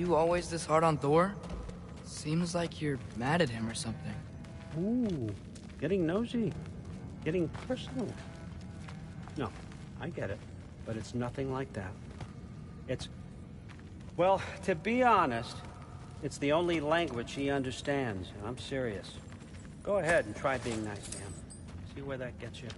you always this hard on Thor? Seems like you're mad at him or something. Ooh, getting nosy. Getting personal. No, I get it. But it's nothing like that. It's... Well, to be honest, it's the only language he understands, and I'm serious. Go ahead and try being nice to him. See where that gets you.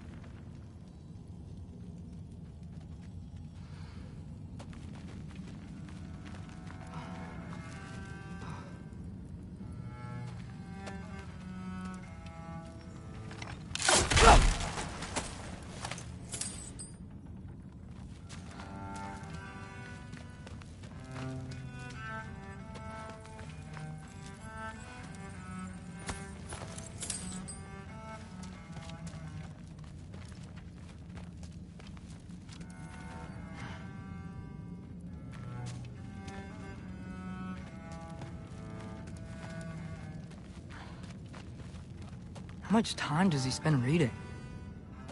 How much time does he spend reading?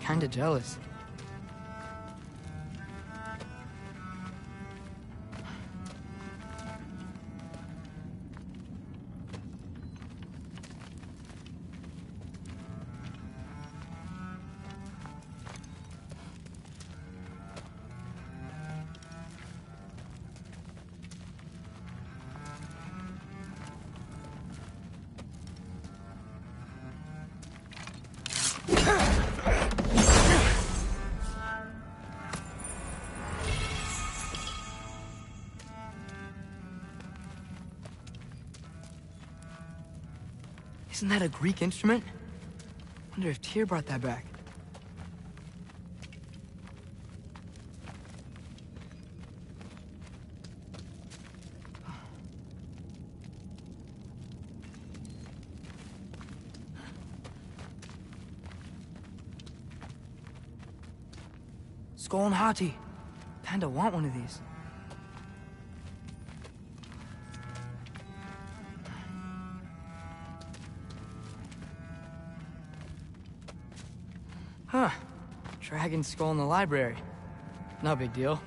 Kinda jealous. Isn't that a Greek instrument? Wonder if Tyr brought that back. Skull and Hati. Kinda want one of these. Huh. Dragon skull in the library. No big deal.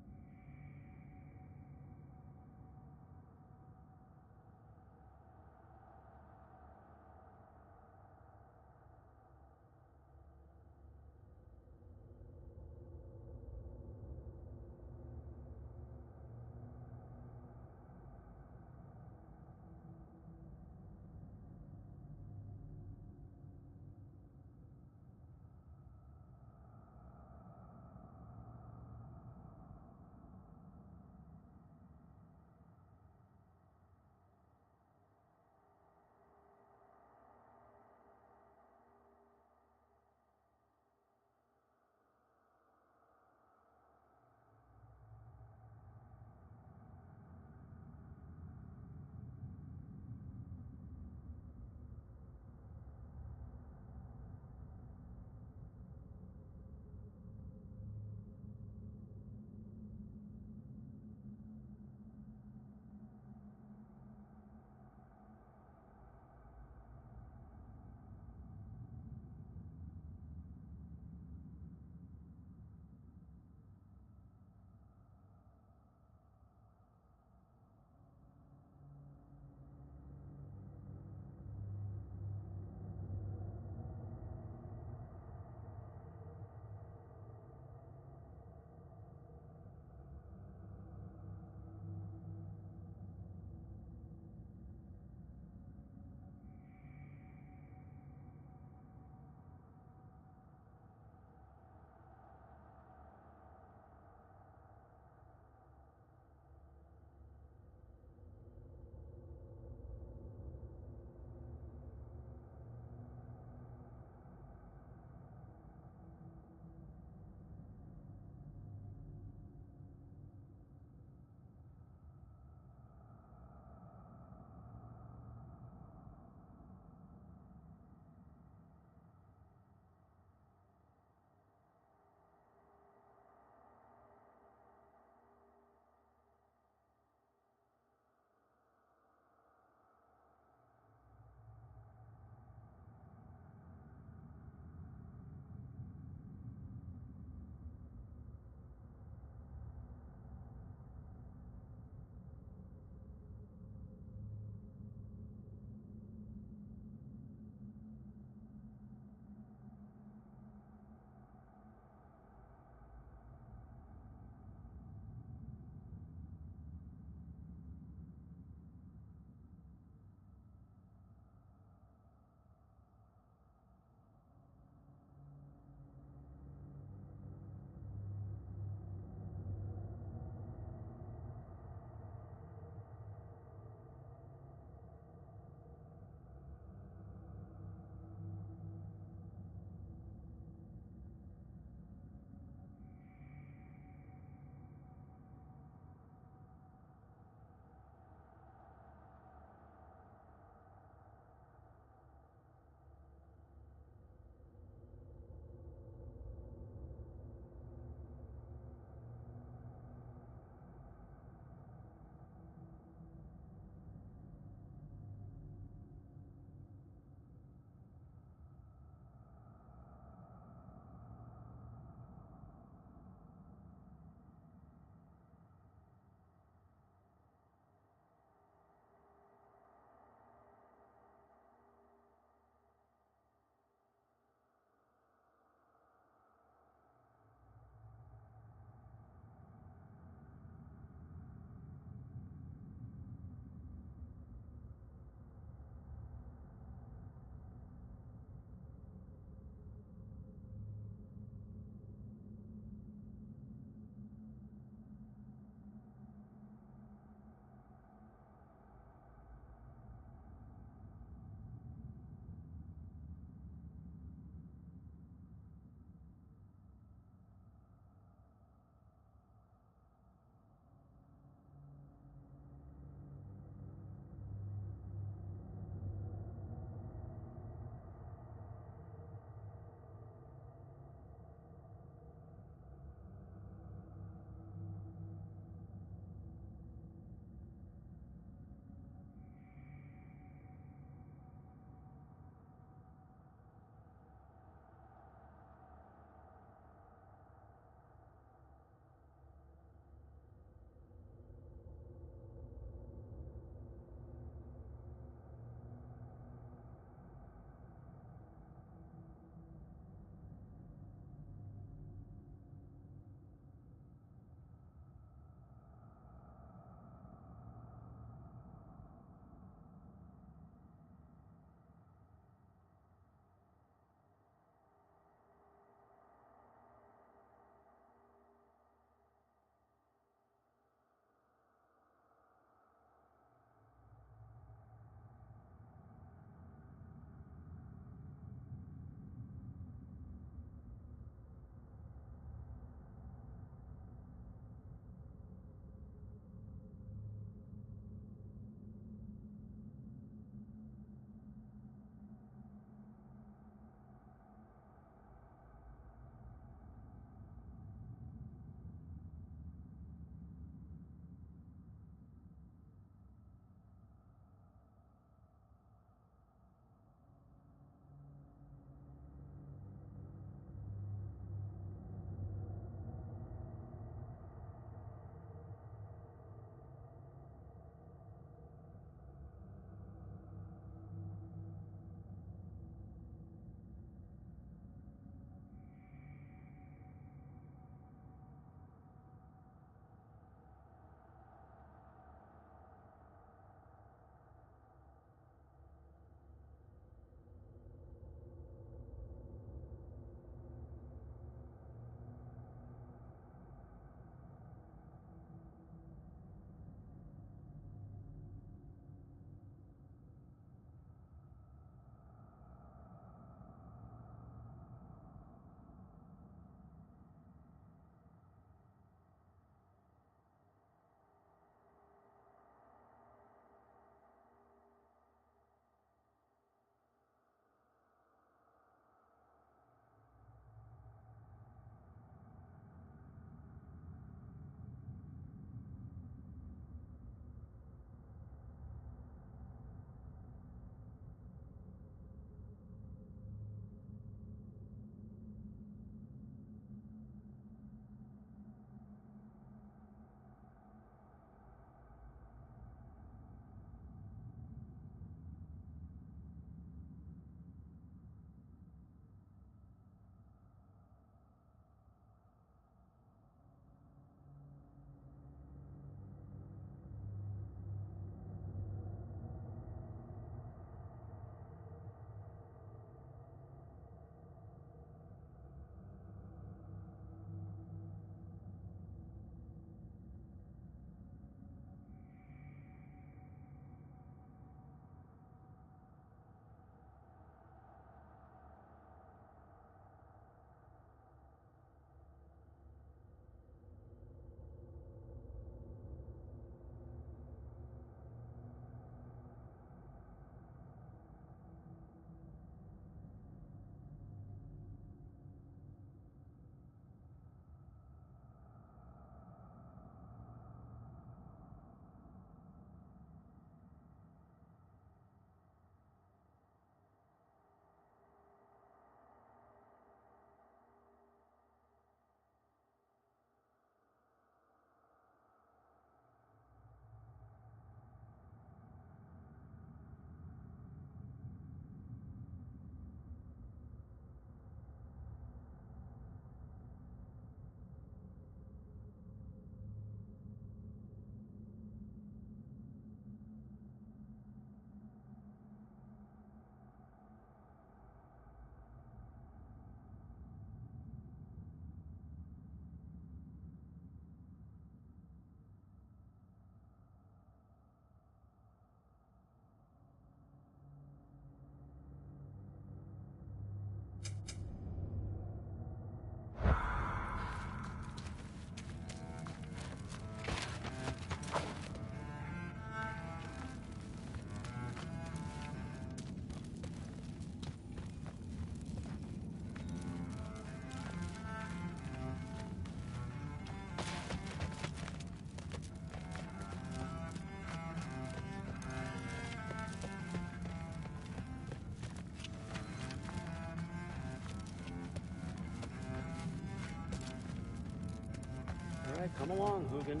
right, come along, Hugin.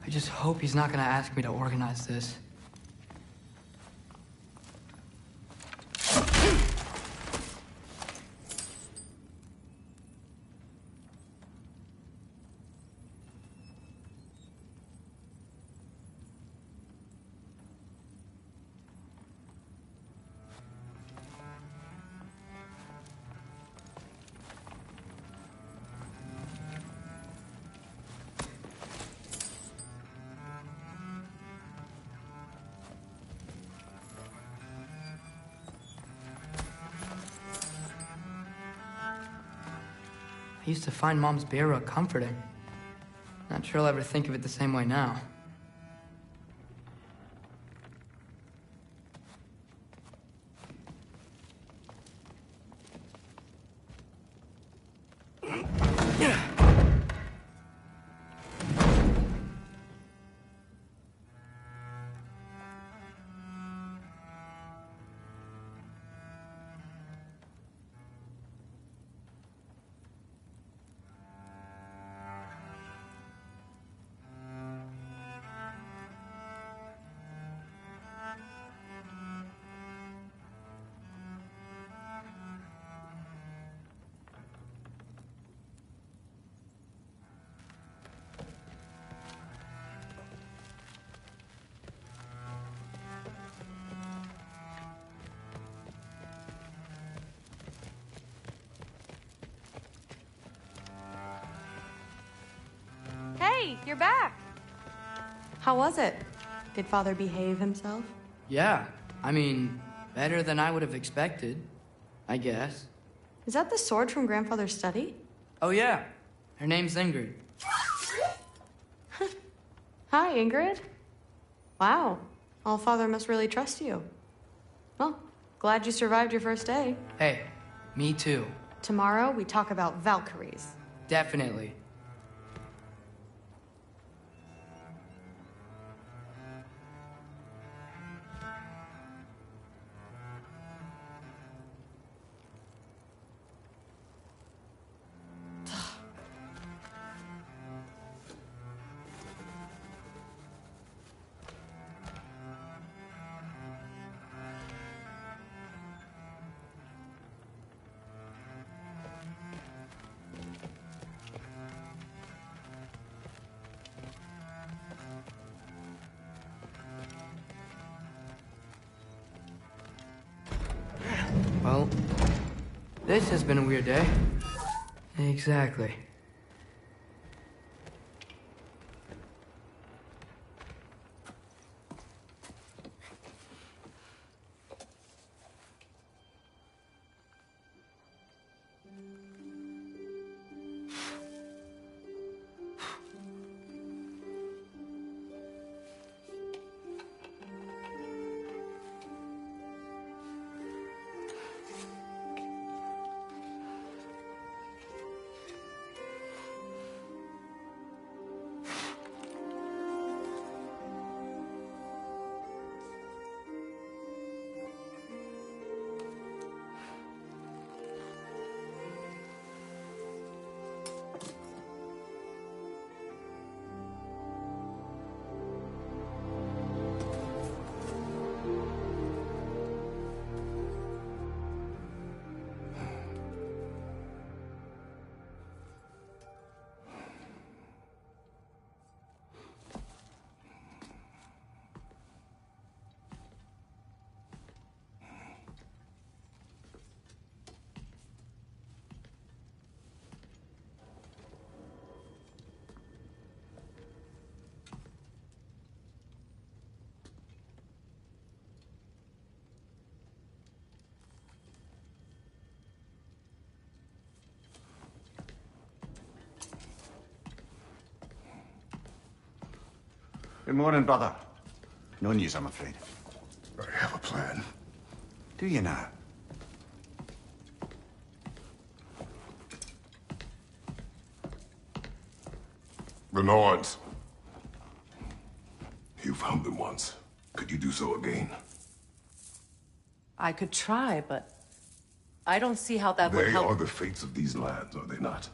I just hope he's not gonna ask me to organize this. I used to find Mom's Beira comforting. Not sure I'll ever think of it the same way now. Hey, you're back. How was it? Did Father behave himself? Yeah, I mean, better than I would have expected, I guess. Is that the sword from Grandfather's study? Oh yeah, her name's Ingrid. Hi, Ingrid. Wow, All-Father must really trust you. Well, glad you survived your first day. Hey, me too. Tomorrow, we talk about Valkyries. Definitely. Well, this has been a weird day. Exactly. Good morning, brother. No news, I'm afraid. I have a plan. Do you now? The Norns. You found them once. Could you do so again? I could try, but I don't see how that would They help. are the fates of these lands, are they not?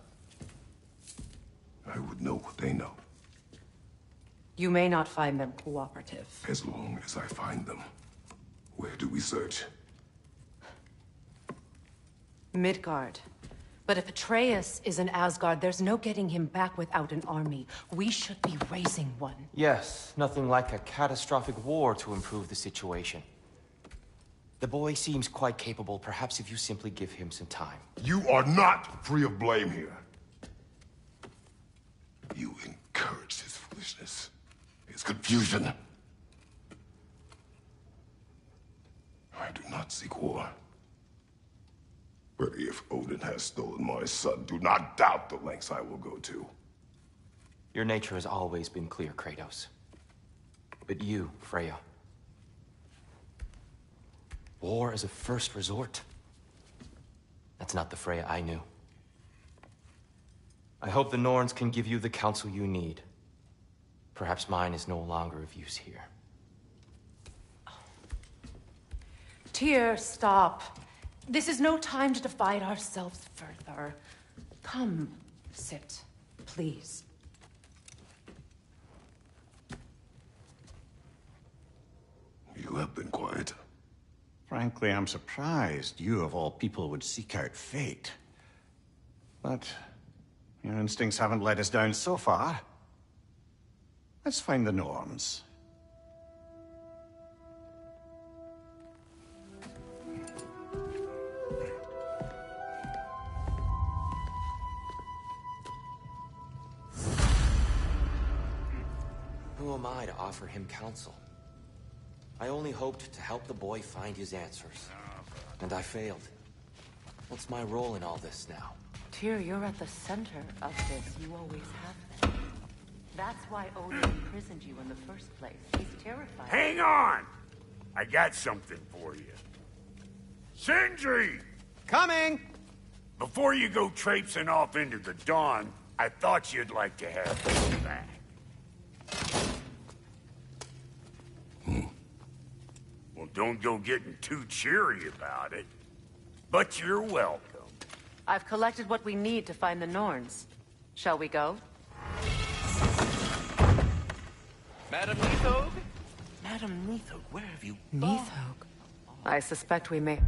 I would know what they know, You may not find them cooperative. as long as I find them. Where do we search? Midgard. But if Atreus is in Asgard, there's no getting him back without an army. We should be raising one. Yes, nothing like a catastrophic war to improve the situation. The boy seems quite capable. Perhaps if you simply give him some time. You are not free of blame here. You encouraged his foolishness, his confusion. I do not seek war. But if Odin has stolen my son, do not doubt the lengths I will go to. Your nature has always been clear, Kratos. But you, Freya. War is a first resort. That's not the Freya I knew. I hope the Norns can give you the counsel you need. Perhaps mine is no longer of use here. Tyr, stop. This is no time to divide ourselves further. Come, sit, please. You have been quiet. Frankly, I'm surprised you, of all people, would seek out fate. But your instincts haven't let us down so far. Let's find the Norns. Who am I to offer him counsel? I only hoped to help the boy find his answers. And I failed. What's my role in all this now? Tyr, you're at the center of this. You always have been. That's why Odin imprisoned you in the first place. He's terrified. Hang on! I got something for you. Sindri! Coming! Before you go traipsing off into the dawn, I thought you'd like to have this back. Well, don't go getting too cheery about it. But you're welcome. I've collected what we need to find the Norns. Shall we go? Madam Nithog? Madam Nithog, where have you gone? Nithog. I suspect we may...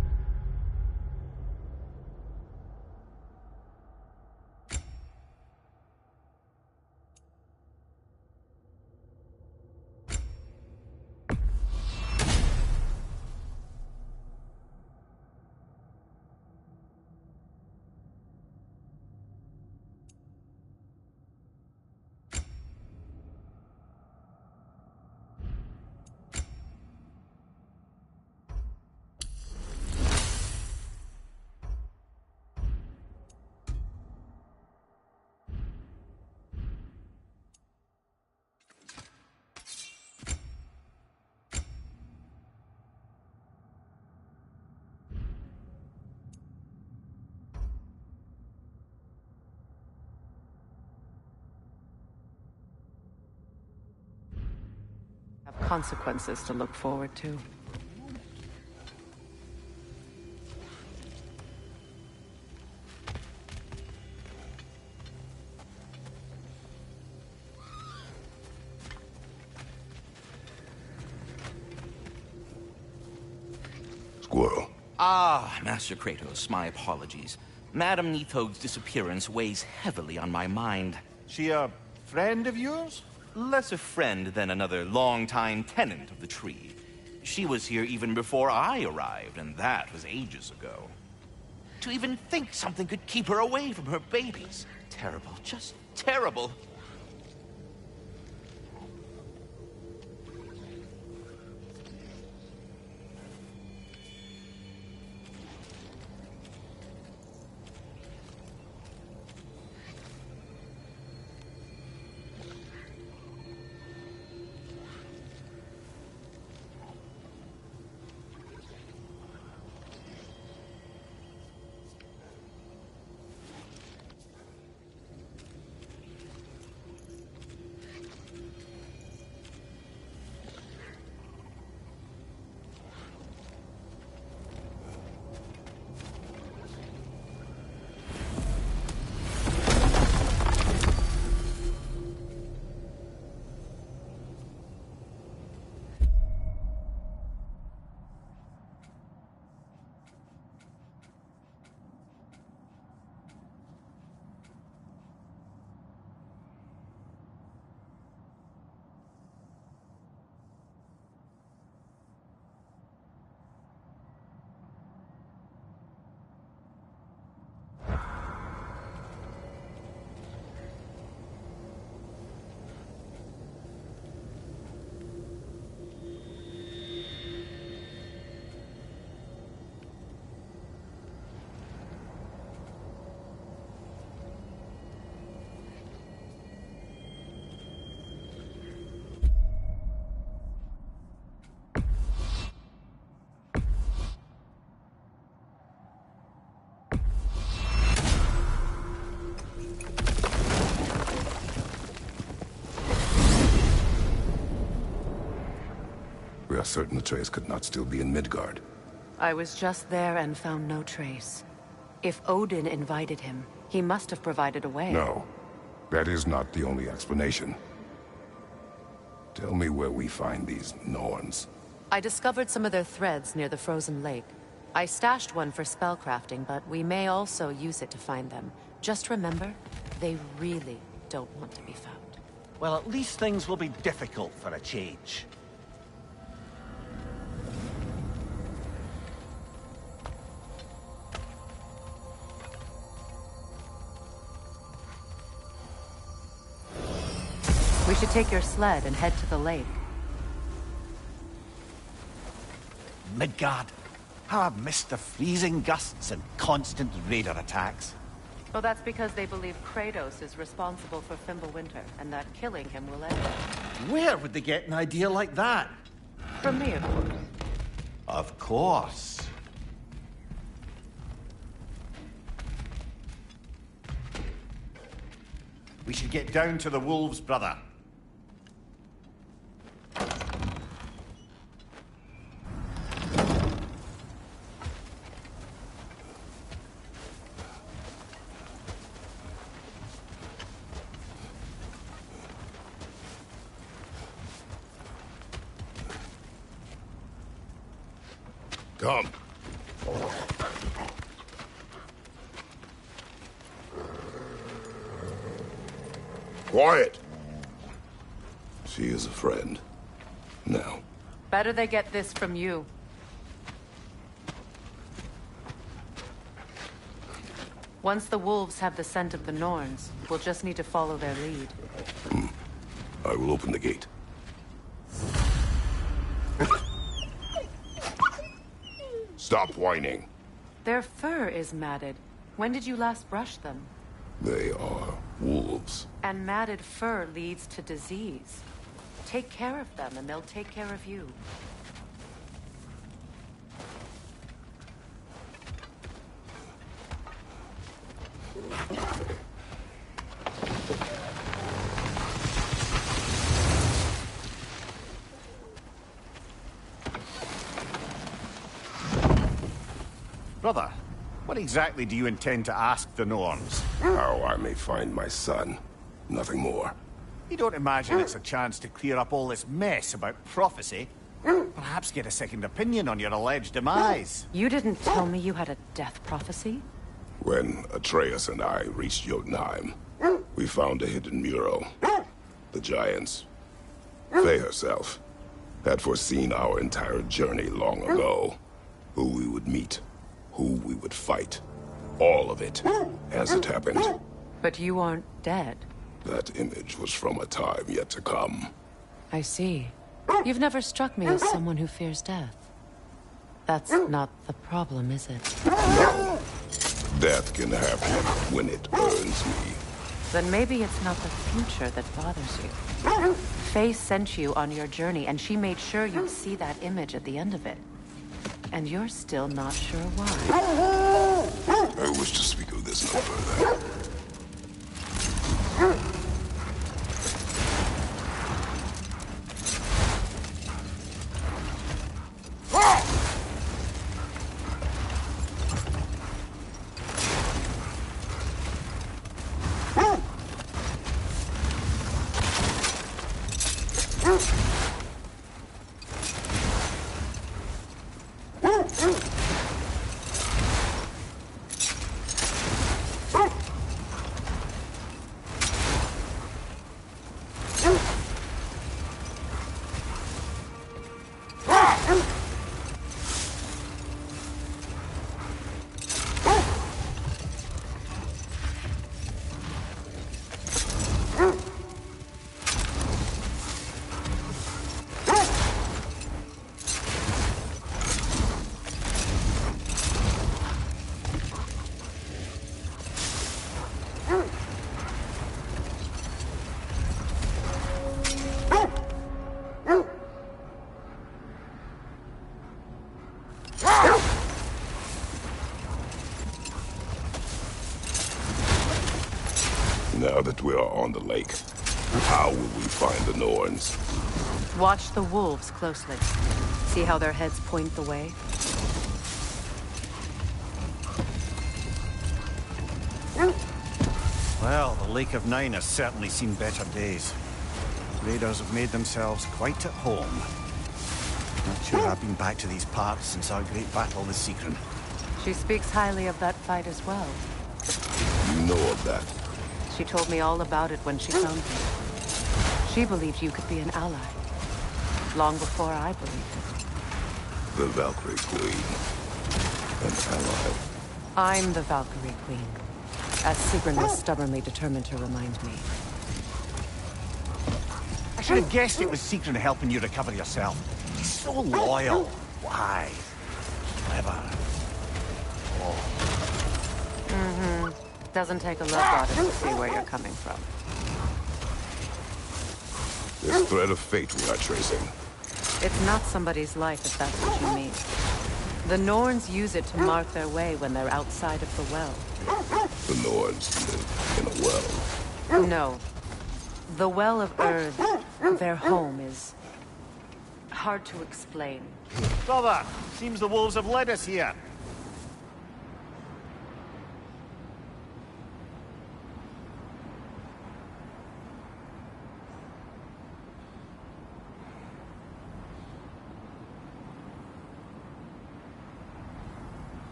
have consequences to look forward to. Squirrel. Ah, Master Kratos, my apologies. Madam Nithog's disappearance weighs heavily on my mind. She a friend of yours? Less a friend than another longtime tenant of the tree. She was here even before I arrived, and that was ages ago. To even think something could keep her away from her babies. Terrible, just terrible. We are certain Atreus could not still be in Midgard. I was just there and found no trace. If Odin invited him, he must have provided a way. No, that is not the only explanation. Tell me where we find these Norns. I discovered some of their threads near the frozen lake. I stashed one for spellcrafting, but we may also use it to find them. Just remember, they really don't want to be found. Well, at least things will be difficult for a change. We should take your sled and head to the lake. Midgard. How I've missed the freezing gusts and constant raider attacks. Well, that's because they believe Kratos is responsible for Fimbulwinter, and that killing him will end it. Where would they get an idea like that? From me, of course. Of course. We should get down to the wolves, brother. Come. Quiet. She is a friend. Now. Better they get this from you. Once the wolves have the scent of the Norns, we'll just need to follow their lead. I will open the gate. Stop whining. Their fur is matted. When did you last brush them? They are wolves. And matted fur leads to disease. Take care of them, and they'll take care of you. Brother, what exactly do you intend to ask the Norns? How I may find my son. Nothing more. You don't imagine it's a chance to clear up all this mess about prophecy? Perhaps get a second opinion on your alleged demise. You didn't tell me you had a death prophecy? When Atreus and I reached Jotunheim, we found a hidden mural. The Giants, Faye herself, had foreseen our entire journey long ago. Who we would meet, who we would fight. All of it, as it happened. But you aren't dead. That image was from a time yet to come. I see. You've never struck me as someone who fears death. That's not the problem, is it? Death can happen when it earns me. Then maybe it's not the future that bothers you. Faye sent you on your journey, and she made sure you'd see that image at the end of it. And you're still not sure why. I wish to speak of this no further. Now that we are on the lake, How will we find the Norns? Watch the wolves closely. See how their heads point the way? Well, the Lake of Nine has certainly seen better days. Raiders have made themselves quite at home. Not sure I've been back to these parts since our great battle with Seekron. She speaks highly of that fight as well. You know of that? She told me all about it when she found me. She believed you could be an ally. Long before I believed it. The Valkyrie Queen. An ally. I'm the Valkyrie Queen. As Sigrun was stubbornly determined to remind me. I should have guessed it was Seekron helping you recover yourself. He's so loyal. Why? Clever. Doesn't take a love goddess to see where you're coming from. This thread of fate we are tracing. It's not somebody's life, if that's what you mean. The Norns use it to mark their way when they're outside of the well. The Norns live in a well. No. The Well of Earth, their home, is hard to explain. Brother, seems the wolves have led us here.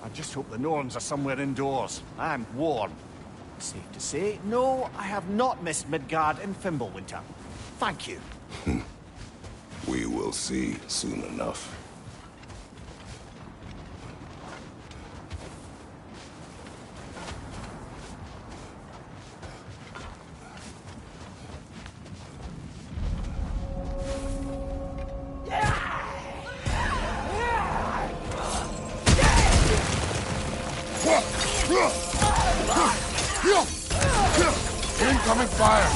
I just hope the Norns are somewhere indoors. I'm warm. Safe to say, no, I have not missed Midgard in Fimbulwinter. Thank you. We will see soon enough. Incoming fire!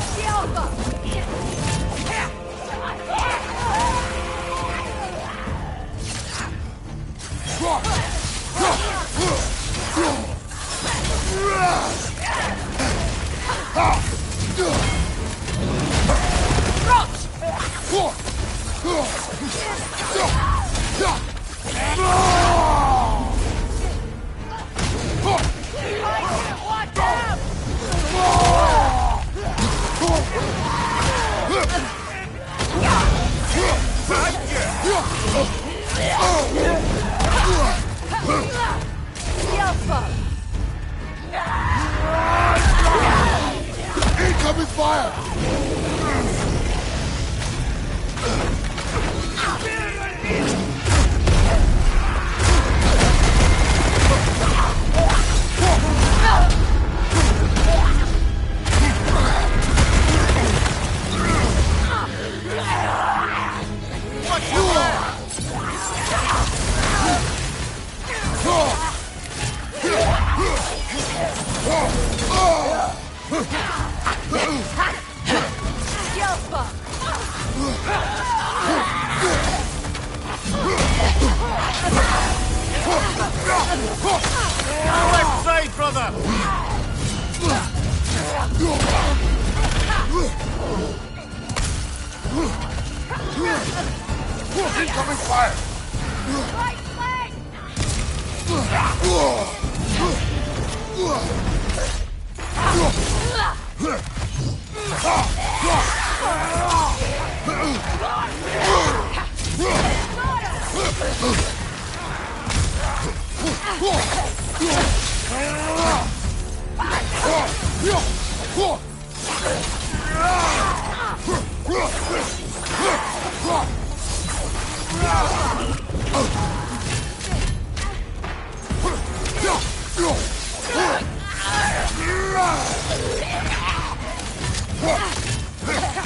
Incoming fire! Left side, brother! Incoming fire! Right leg!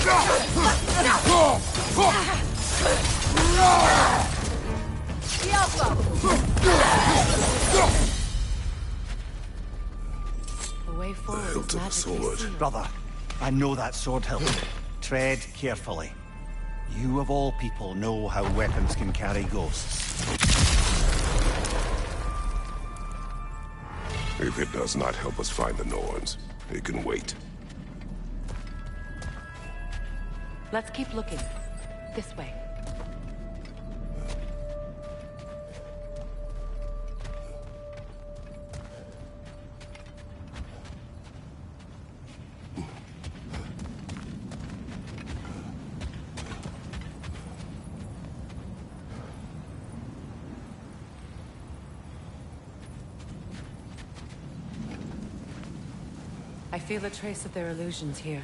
The way forward is hilt of a magically sword. sealed. Brother, I know that sword hilt. Tread carefully. You of all people know how weapons can carry ghosts. If it does not help us find the Norns, it can wait. Let's keep looking. This way. I feel a trace of their illusions here.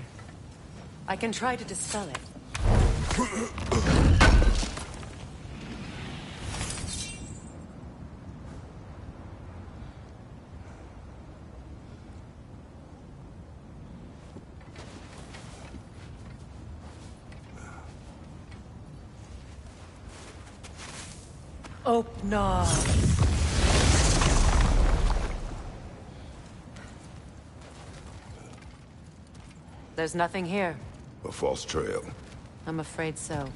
I can try to dispel it. Opnar. There's nothing here. A false trail. I'm afraid so.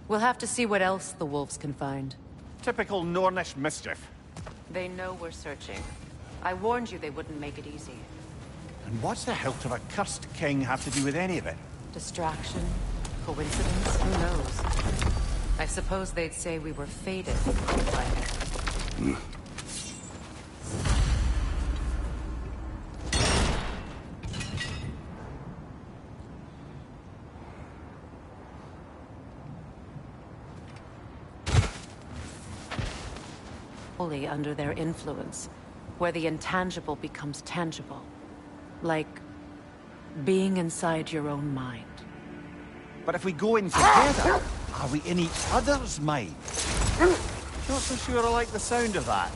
We'll have to see what else the wolves can find. Typical Nornish mischief. They know we're searching. I warned you they wouldn't make it easy. And what's the hilt of a cursed king have to do with any of it? Distraction? Coincidence? Who knows? I suppose they'd say we were fated. Like... Fully under their influence, where the intangible becomes tangible. Like being inside your own mind. But if we go in together, are we in each other's mind? Not so sure I like the sound of that.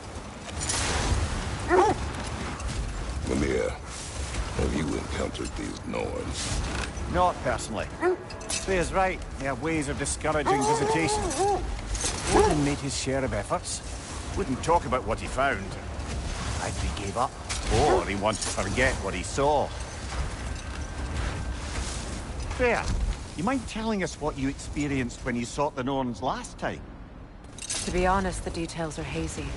Mimir, have you encountered these Norns? Not personally. Freya's right. They have ways of discouraging visitation. Odin made his share of efforts. Wouldn't talk about what he found. Either he gave up, or he wanted to forget what he saw. Freya, you mind telling us what you experienced when you sought the Norns last time? To be honest, the details are hazy.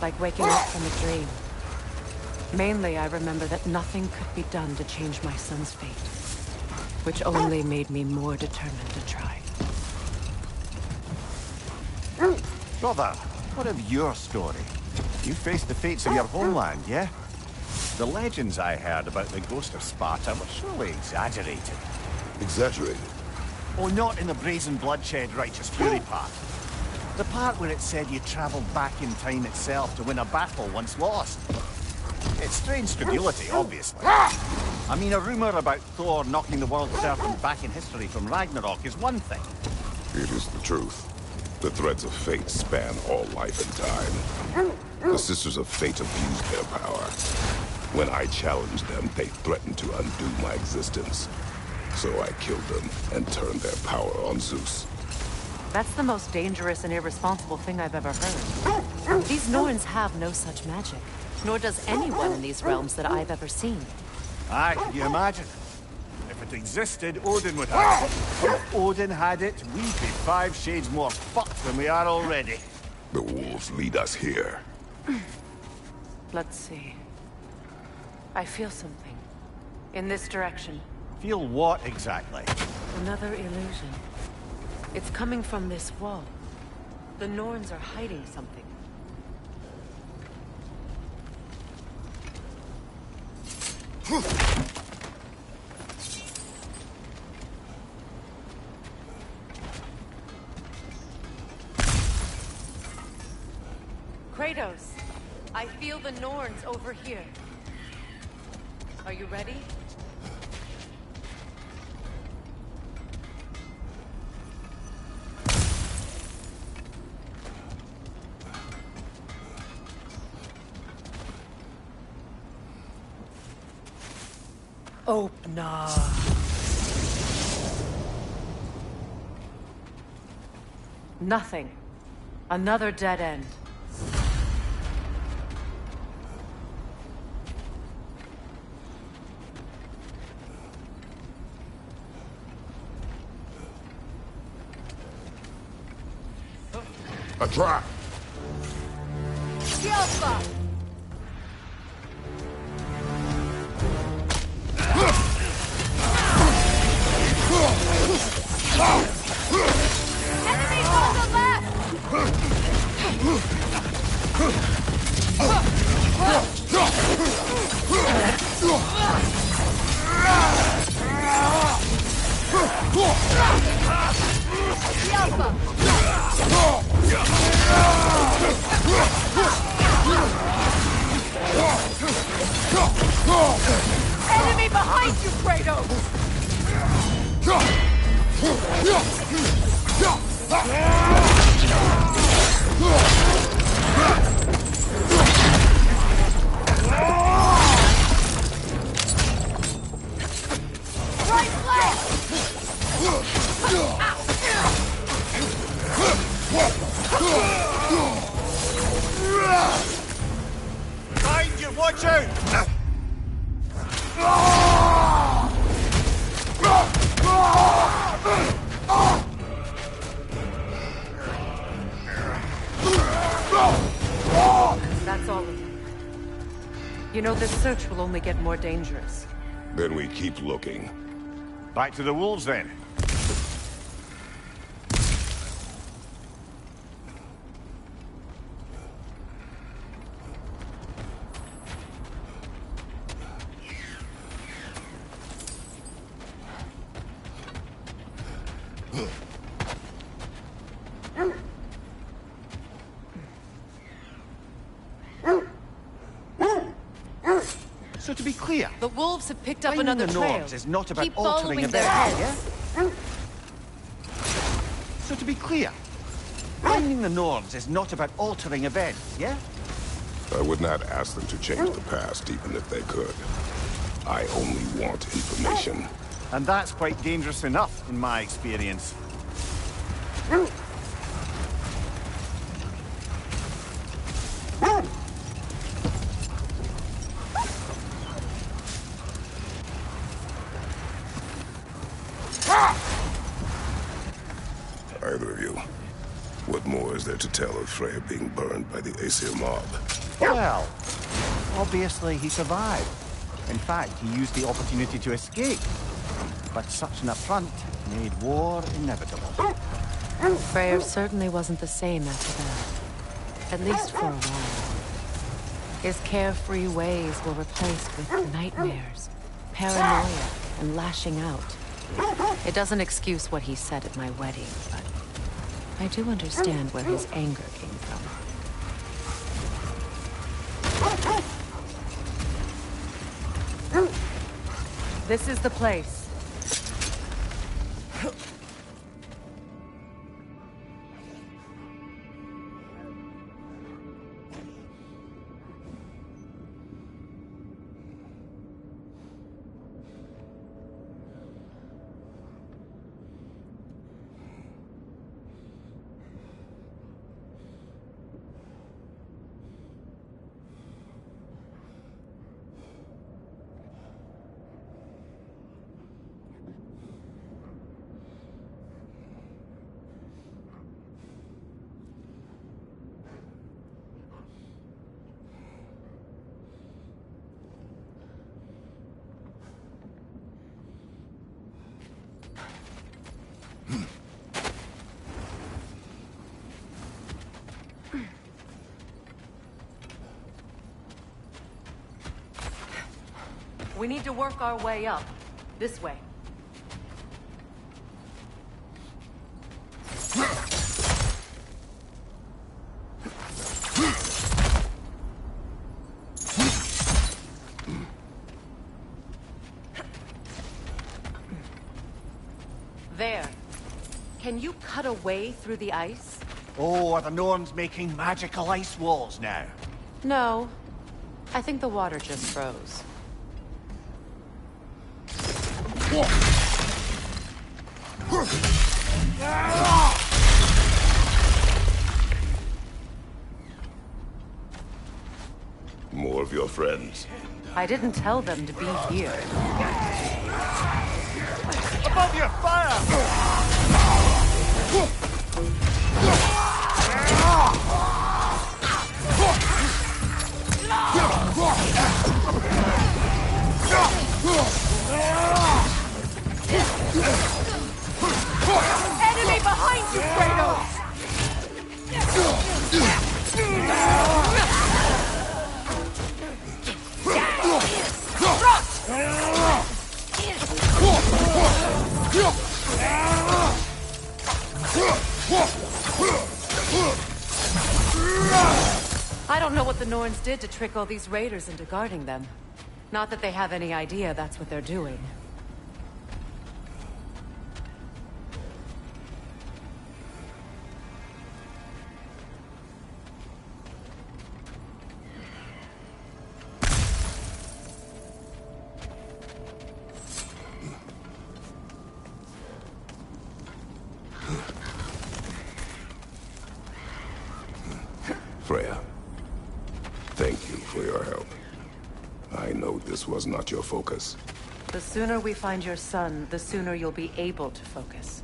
Like waking up from a dream. Mainly, I remember that nothing could be done to change my son's fate. Which only made me more determined to try. Brother, what of your story? You faced the fates of your homeland, yeah? The legends I heard about the ghost of Sparta were surely exaggerated. Exaggerated? Oh, not in the brazen bloodshed righteous fury part. The part where it said you traveled back in time itself to win a battle once lost. It's strange credulity, obviously. I mean, a rumor about Thor knocking the world serpent back in history from Ragnarok is one thing. It is the truth. The threads of fate span all life and time. The Sisters of Fate abused their power. When I challenged them, they threatened to undo my existence. So I killed them and turned their power on Zeus. That's the most dangerous and irresponsible thing I've ever heard. These Norns have no such magic. Nor does anyone in these realms that I've ever seen. Aye, can you imagine? If it existed, Odin would have it. If Odin had it, we'd be 5 shades more fucked than we are already. The wolves lead us here. Let's see. I feel something. In this direction. Feel what exactly? Another illusion. It's coming from this wall. The Norns are hiding something. Kratos, I feel the Norns over here. Are you ready? Opnar. Nothing. Another dead end. A trap! Alpha! Enemies on the left! Enemy behind you, Kratos! Right flank! Behind you, watch out! That's all of them. You know, this search will only get more dangerous. Then we keep looking. Back to the wolves, then. So to be clear, The wolves have picked up finding another the trail. Nords is not about Keep altering following their events, heads. yeah? So to be clear, finding the Nords is not about altering events, yeah? I would not ask them to change the past, even if they could. I only want information. And that's quite dangerous enough, in my experience. Either of you, what more is there to tell of Freya being burned by the Aesir mob? Well, obviously he survived. In fact, he used the opportunity to escape. But such an affront made war inevitable. Freyr certainly wasn't the same after that. At least for a while. His carefree ways were replaced with nightmares, paranoia, and lashing out. It doesn't excuse what he said at my wedding, but I do understand where his anger came from. This is the place. We need to work our way up. This way. There. Can you cut a way through the ice? Oh, are the Norns making magical ice walls now? No. I think the water just froze. of your friends? I didn't tell them to be here. Above your fire! Enemy behind you, Kratos! I don't know what the Norns did to trick all these raiders into guarding them. Not that they have any idea that's what they're doing. Freya, thank you for your help. I know this was not your focus. The sooner we find your son, the sooner you'll be able to focus.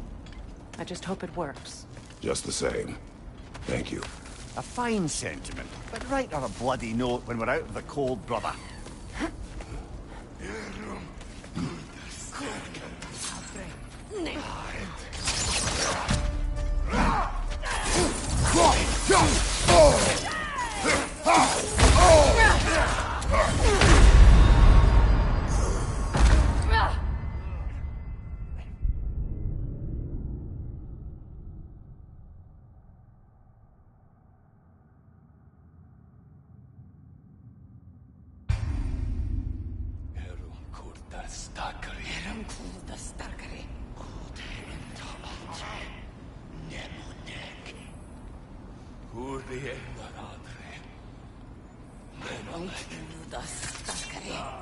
I just hope it works. Just the same, thank you. A fine sentiment, but write her a bloody note when we're out of the cold, brother. Starkare.